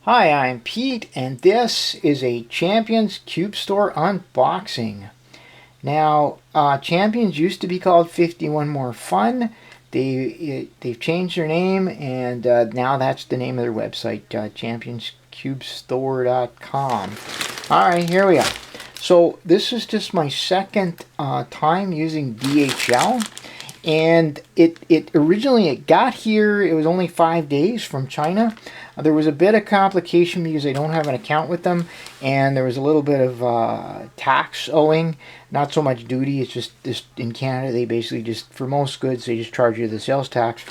Hi, I'm Pete, and this is a Champions Cube Store unboxing. Now, Champions used to be called 51 More Fun. They've changed their name, and now that's the name of their website, championscubestore.com. Alright, here we are. So, this is just my second time using DHL. And it originally got here, it was only 5 days from China. There was a bit of complication because I don't have an account with them, and there was a little bit of tax owing, not so much duty. It's just in Canada they basically just, for most goods, they just charge you the sales tax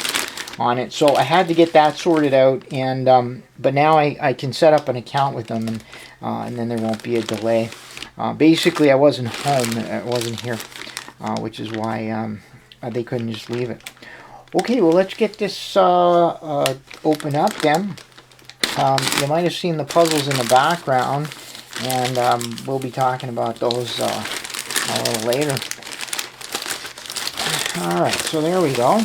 on it. So I had to get that sorted out, and but now I can set up an account with them, and then there won't be a delay. Basically I wasn't home, I wasn't here, which is why they couldn't just leave it. Okay, well, let's get this open up then. You might have seen the puzzles in the background, and we'll be talking about those a little later. Alright, so there we go.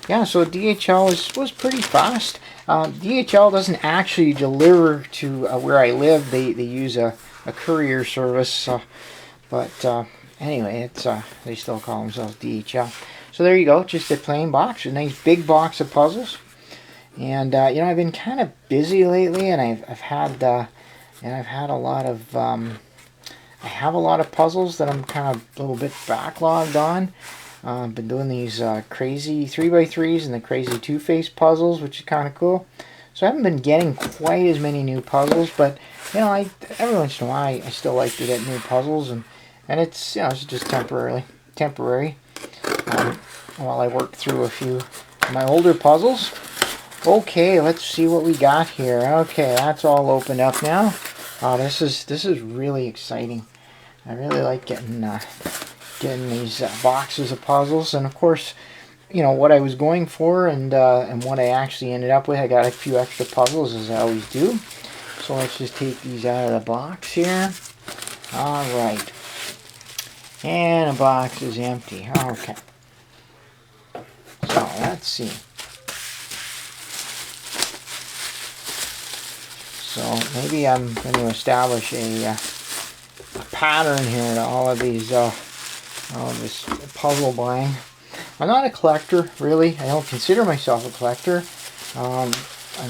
Yeah, so DHL was pretty fast. DHL doesn't actually deliver to where I live. They use a courier service, but anyway, it's they still call themselves DHL. So there you go, just a plain box, a nice big box of puzzles. And you know, I've been kind of busy lately, and I've had a lot of I have a lot of puzzles that I'm kind of a little bit backlogged on. I've been doing these crazy 3x3s and the crazy two-face puzzles, which is kind of cool. So I haven't been getting quite as many new puzzles, but you know, every once in a while I still like to get new puzzles, and it's, you know, it's just temporary. While I work through a few of my older puzzles. Okay, let's see what we got here. Okay, that's all opened up now. This is really exciting. I really like getting these boxes of puzzles, and of course, you know what I was going for, and what I actually ended up with. I got a few extra puzzles, as I always do. So let's just take these out of the box here. All right, and the box is empty. Okay. So let's see. So maybe I'm going to establish a pattern here to all of these, this puzzle buying. I'm not a collector, really. I don't consider myself a collector. I'm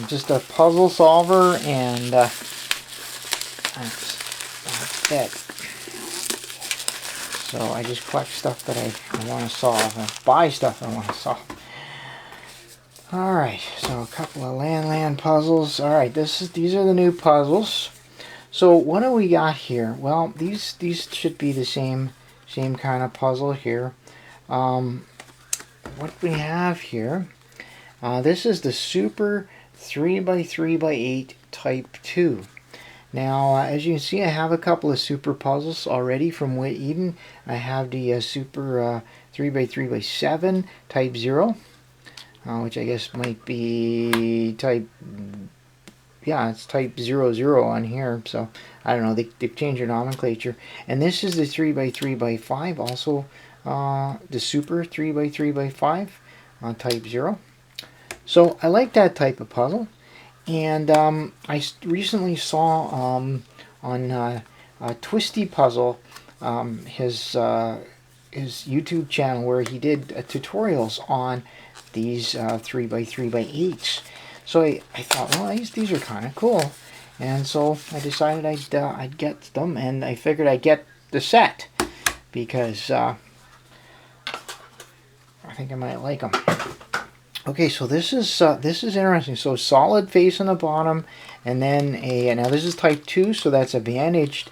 just a puzzle solver, and that's it. So I just collect stuff that I want to solve, and buy stuff I want to solve. Alright, so a couple of LanLan puzzles. Alright, these are the new puzzles. So what do we got here? Well, these should be the same kind of puzzle here. What we have here, this is the Super 3x3x8 Type 2. Now, as you can see, I have a couple of super puzzles already from WitEden. I have the Super 3x3x7 Type 0, which I guess might be Type, yeah, it's Type 00 on here, so I don't know, they've changed their nomenclature. And this is the 3x3x5, also the Super 3x3x5 on Type 0. So I like that type of puzzle. And I recently saw on Twisty puzzle, his YouTube channel, where he did tutorials on these 3x3x8s. So I thought, well, these are kind of cool, and so I decided I'd get them, and I figured I'd get the set because I think I might like them. Okay, so this is interesting. So solid face on the bottom, and then now this is Type 2, so that's a bandaged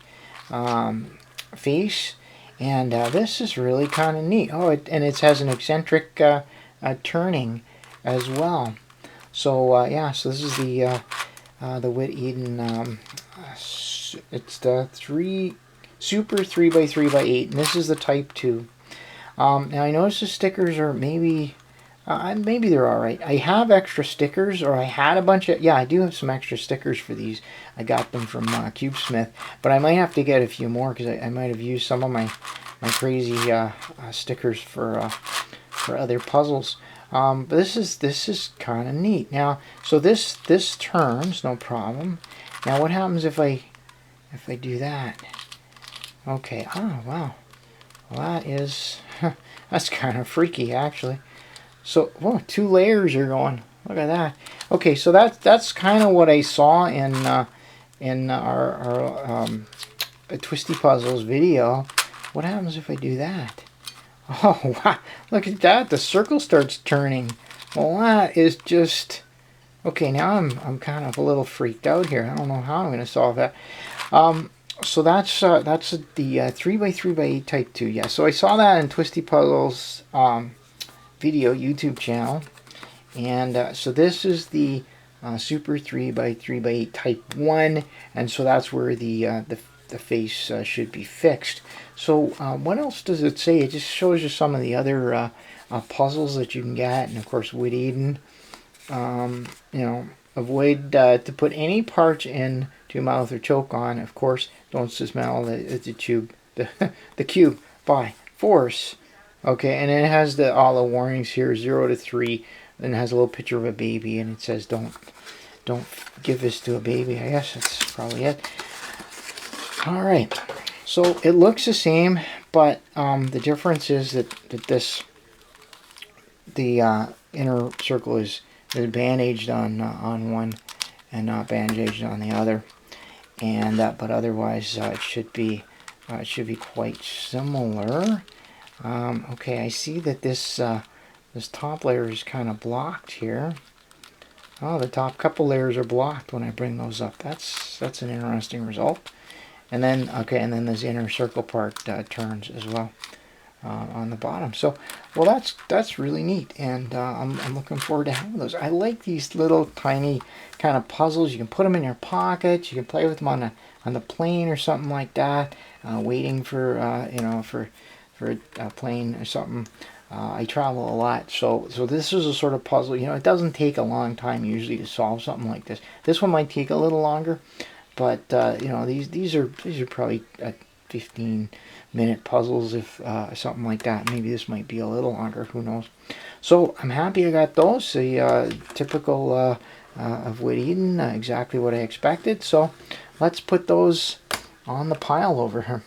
face, and this is really kind of neat. Oh, and it has an eccentric turning as well. So yeah, so this is the WitEden. It's the Super 3x3x8, and this is the Type 2. Now I noticed the stickers are maybe they're alright. I have extra stickers, or I had a bunch of, yeah, I do have some extra stickers for these. I got them from CubeSmith, but I might have to get a few more because I might have used some of my crazy stickers for other puzzles. But this is kind of neat. Now, so this turns, no problem. Now, what happens if I do that? Okay. Oh, wow. Well, that is that's kind of freaky, actually. So, whoa, 2 layers are going. Look at that. Okay, so that's kind of what I saw in our Twisty Puzzles video. What happens if I do that? Oh, wow. Look at that. The circle starts turning. Well, that is just... Okay, now I'm kind of a little freaked out here. I don't know how I'm going to solve that. So that's the 3x3x8 type 2. Yeah, so I saw that in Twisty Puzzles video YouTube channel. And so this is the Super 3x3x8 type 1. And so that's where the face should be fixed. So what else does it say? It just shows you some of the other puzzles that you can get, and of course WitEden. You know, avoid to put any parts in to your mouth or choke on. Of course, don't smell the tube, the cube by force. Okay, and it has all the warnings here, 0 to 3, and it has a little picture of a baby, and it says don't give this to a baby. I guess that's probably it. All right, so it looks the same, but the difference is that the inner circle is bandaged on one and not bandaged on the other, and but otherwise it should be quite similar. Okay, I see that this top layer is kind of blocked here. Oh, the top couple layers are blocked when I bring those up. That's an interesting result. And then, okay, and then this inner circle part turns as well on the bottom. So, well, that's really neat, and I'm looking forward to having those. I like these little tiny kind of puzzles. You can put them in your pockets. You can play with them on the plane or something like that, waiting for you know, for a plane or something. I travel a lot, so this is a sort of puzzle. You know, it doesn't take a long time usually to solve something like this. This one might take a little longer. But you know, these are probably 15-minute puzzles, if something like that. Maybe this might be a little longer. Who knows? So I'm happy I got those. The typical of WitEden, exactly what I expected. So let's put those on the pile over here.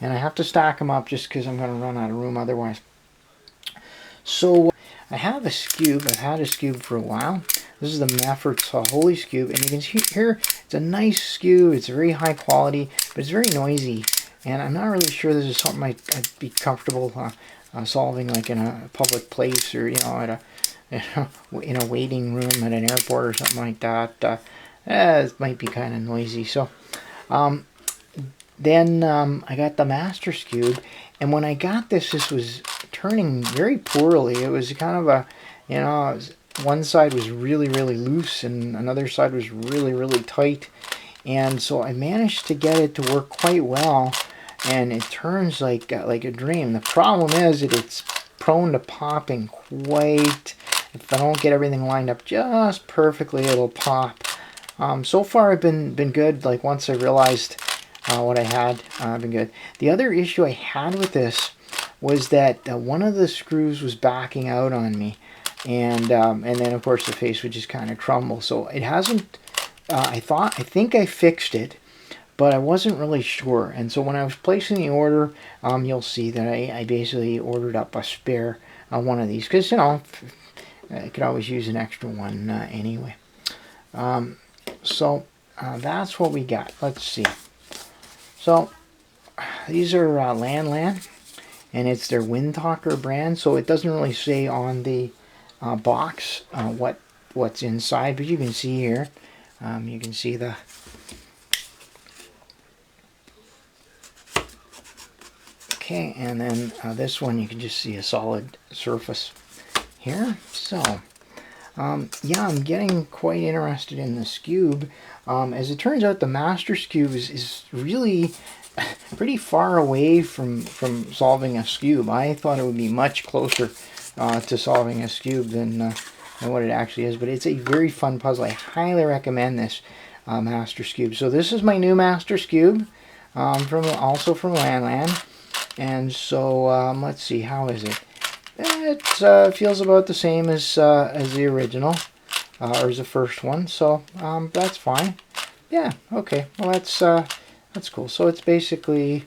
And I have to stack them up just because I'm going to run out of room otherwise. So I have a Skewb. I've had a Skewb for a while. This is the Meffert's Holey Skewb, and you can see here it's a nice Skewb. It's very high quality, but it's very noisy, and I'm not really sure this is something I'd be comfortable solving, like in a public place, or you know, at in a waiting room at an airport or something like that. It might be kind of noisy. So then I got the Master Skewb, and when I got this was turning very poorly. It was kind of a, you know, one side was really loose and another side was really tight, and so I managed to get it to work quite well, and it turns like a dream. The problem is that it's prone to popping quite. If I don't get everything lined up just perfectly, it'll pop. So far I've been good. Like once I realized what I had, I've been good. The other issue I had with this was that one of the screws was backing out on me. And then of course the face would just kind of crumble. So it hasn't. I think I fixed it, but I wasn't really sure. And so when I was placing the order, you'll see that I basically ordered up a spare one of these, because you know I could always use an extra one anyway. So that's what we got. Let's see. So these are LanLan, and it's their Windtalker brand. So it doesn't really say on the box what's inside, but you can see here. You can see the okay, and then this one you can just see a solid surface here. So yeah, I'm getting quite interested in the Skewb. As it turns out, the Master Skewb is really pretty far away from solving a Skewb. I thought it would be much closer to solving a Skewb than what it actually is, but it's a very fun puzzle. I highly recommend this Master Skewb. So this is my new Master Skewb, also from LanLan. And so let's see, how is it? It feels about the same as the original, or as the first one, so that's fine. Yeah, okay, well that's cool. So it's basically,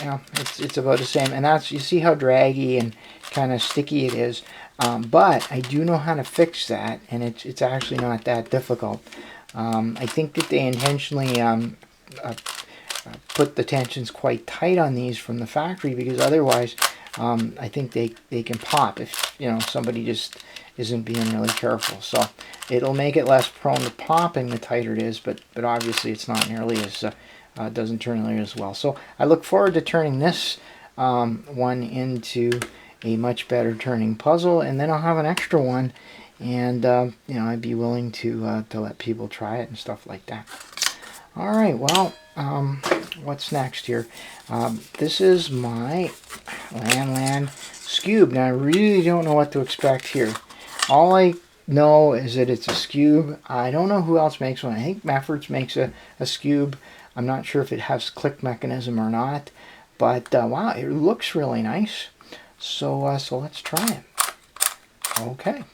it's about the same, and that's, you see how draggy and kind of sticky it is. But I do know how to fix that, and it's actually not that difficult. I think that they intentionally put the tensions quite tight on these from the factory, because otherwise I think they can pop if somebody just isn't being really careful. So it'll make it less prone to popping the tighter it is, but obviously it's not nearly as doesn't turn nearly as well. So I look forward to turning this one into a much better turning puzzle, and then I'll have an extra one, and I'd be willing to let people try it and stuff like that. All right, well, what's next here? This is my LanLan Skewb. Now I really don't know what to expect here. All I know is that it's a Skewb. I don't know who else makes one. I think Meffert makes a Skewb. I'm not sure if it has click mechanism or not, but wow, it looks really nice. So so let's try it. Okay,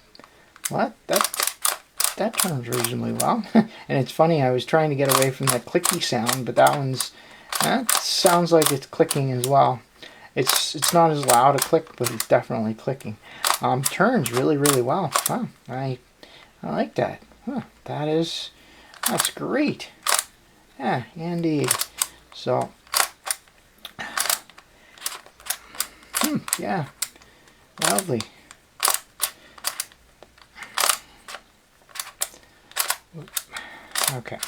well that turns reasonably well. And it's funny, I was trying to get away from that clicky sound, but that sounds like it's clicking as well. It's not as loud a click, but it's definitely clicking. Turns really well. Huh, I like that. Huh, that's great. Yeah, indeed. So yeah, lovely. Okay.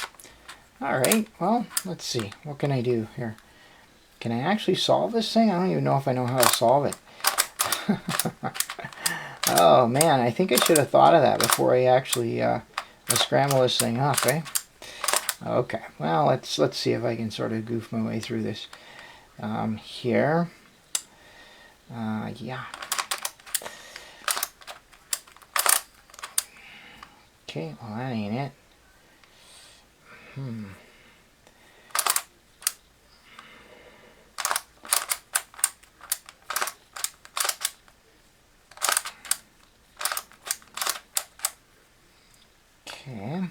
All right. Well, let's see. What can I do here? Can I actually solve this thing? I don't even know if I know how to solve it. Oh man, I think I should have thought of that before I actually scramble this thing up, eh? Okay. Well, let's see if I can sort of goof my way through this. Here. Yeah. Okay. Well, that ain't it. Okay.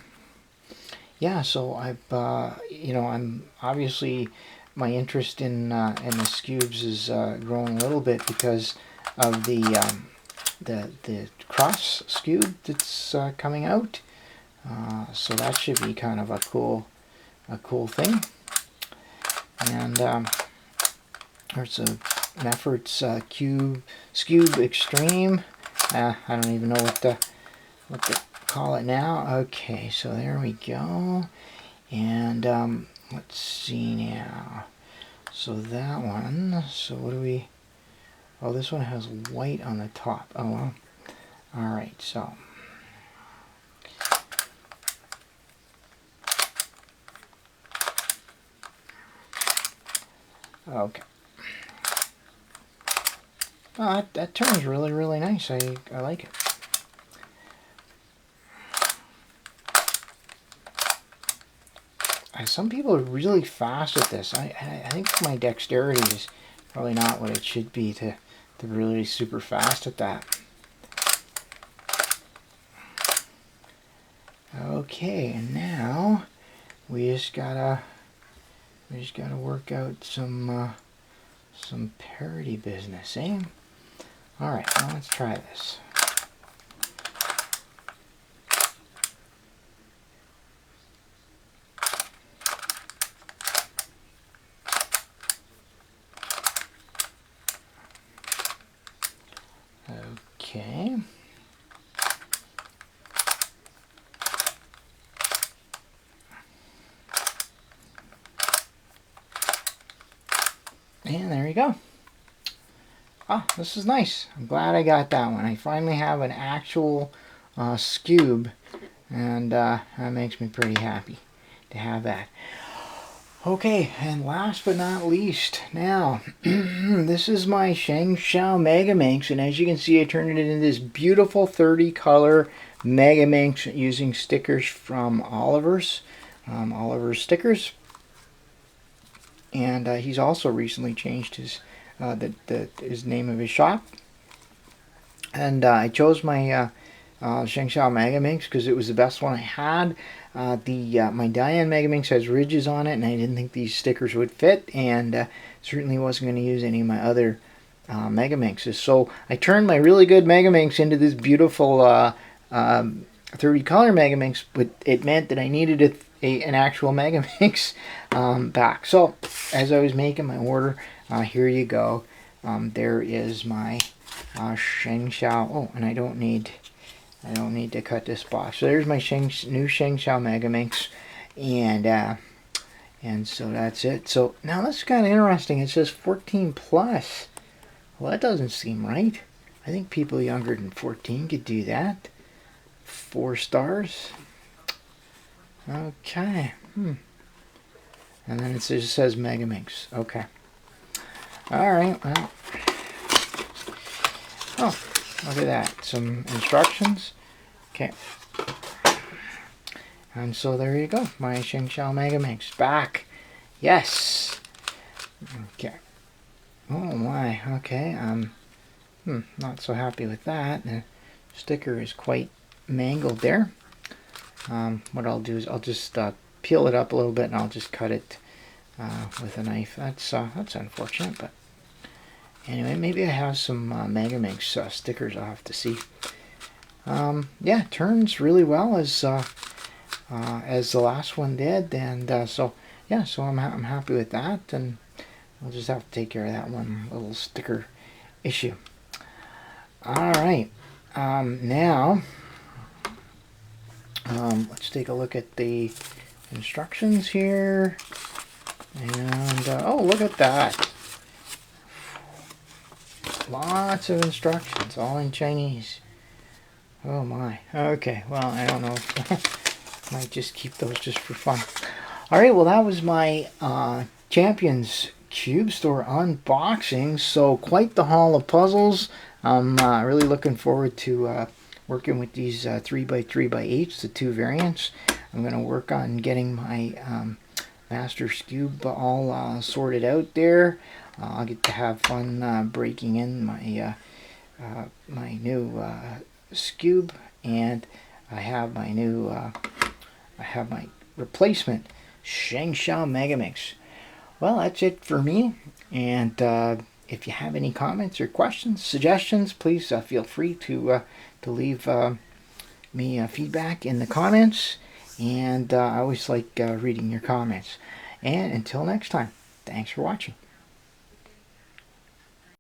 Yeah, so I'm obviously, my interest in the Skewbs is growing a little bit because of the cross Skewb that's coming out. So that should be kind of a cool thing. And there's a Meffert's Skewb Extreme. I don't even know what to call it now. Okay, so there we go. And let's see now. So that one. So what do we? Oh, this one has white on the top. Oh well. All right. So. Okay. Oh, that turns really nice. I like it. Some people are really fast at this. I think my dexterity is probably not what it should be to really super fast at that. Okay, and now we just gotta work out some parity business, eh? All right, now let's try this. Okay. And there you go. Oh, this is nice. I'm glad I got that one. I finally have an actual Skewb, and that makes me pretty happy to have that. Okay, and last but not least, now, this is my ShengShou Megaminx, and as you can see, I turned it into this beautiful 30-color Megaminx using stickers from Olivér stickers. And he's also recently changed his that is the name of his shop. And I chose my ShengShou Megaminx because it was the best one I had. My LanLan Megaminx has ridges on it, and I didn't think these stickers would fit, and certainly wasn't going to use any of my other Megaminxes. So I turned my really good Megaminx into this beautiful 30 color Megaminx, but it meant that I needed an actual Megaminx back. So as I was making my order, here you go. There is my ShengShou. Oh, and I don't need to cut this box. So there's my new ShengShou Megaminx, and so that's it. So now that's kind of interesting. It says 14 plus. Well, that doesn't seem right. I think people younger than 14 could do that. 4 stars. Okay. And then it just says Megaminx. Okay. All right. Well. Oh, look at that. Some instructions. Okay. And so there you go. My ShengShou Megaminx back. Yes. Okay. Oh my. Okay. Not so happy with that. The sticker is quite mangled there. What I'll do is I'll just peel it up a little bit, and I'll just cut it with a knife. That's unfortunate, but anyway, maybe I have some Megaminx stickers. I'll have to see. Yeah, it turns really well as the last one did, and so yeah, so I'm happy with that, and I'll just have to take care of that one little sticker issue. All right, now let's take a look at the instructions here, and oh, look at that. Lots of instructions, all in Chinese. Oh my. Okay, well, I don't know. Might just keep those just for fun. Alright, well, that was my Champions Cube Store unboxing. So, quite the haul of puzzles. I'm really looking forward to working with these 3x3x8s, the 2 variants. I'm going to work on getting my Master Skewb all sorted out there. I'll get to have fun breaking in my my new Skewb, and I have my new replacement ShengShou Megaminx. Well, that's it for me, and if you have any comments or questions, suggestions, please feel free to leave me feedback in the comments, and I always like reading your comments. And until next time, thanks for watching.